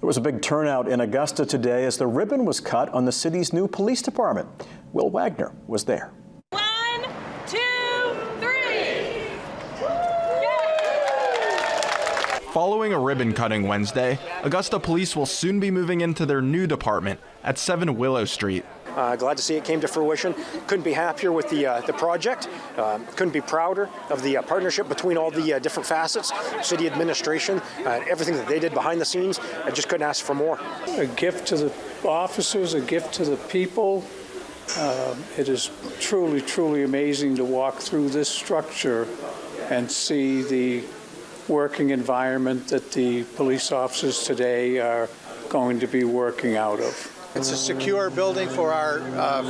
There was a big turnout in Augusta today as the ribbon was cut on the city's new police department. Will Wagner was there. 1, 2, 3. Following a ribbon cutting Wednesday, Augusta police will soon be moving into their new department at 7 Willow Street. Glad to see it came to fruition. Couldn't be happier with the project. Couldn't be prouder of the partnership between all the different facets, city administration, everything that they did behind the scenes. I just couldn't ask for more. A gift to the officers, a gift to the people. It is truly, truly amazing to walk through this structure and see the working environment that the police officers today are going to be working out of. It's a secure building for our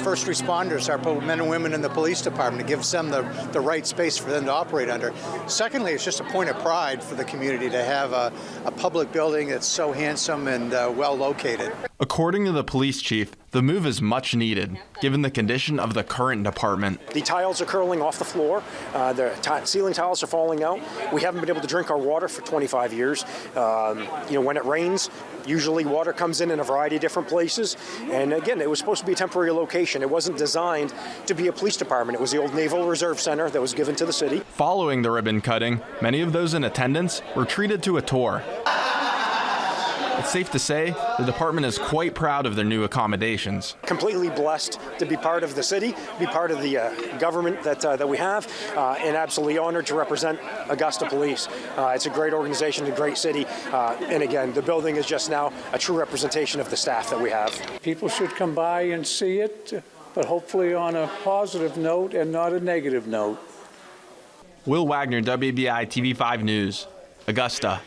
first responders, our men and women in the police department. It gives them the right space for them to operate under. Secondly, it's just a point of pride for the community to have a public building that's so handsome and well located. According to the police chief, the move is much needed, given the condition of the current department. The tiles are curling off the floor. The ceiling tiles are falling out. We haven't been able to drink our water for 25 years. When it rains, usually water comes in a variety of different places. And again, it was supposed to be a temporary location. It wasn't designed to be a police department. It was the old Naval Reserve Center that was given to the city. Following the ribbon cutting, many of those in attendance were treated to a tour. It's safe to say the department is quite proud of their new accommodations. Completely blessed to be part of the city, be part of the government that we have, and absolutely honored to represent Augusta Police. It's a great organization, a great city, and again, the building is just now a true representation of the staff that we have. People should come by and see it, but hopefully on a positive note and not a negative note. Will Wagner, WBI TV5 News, Augusta.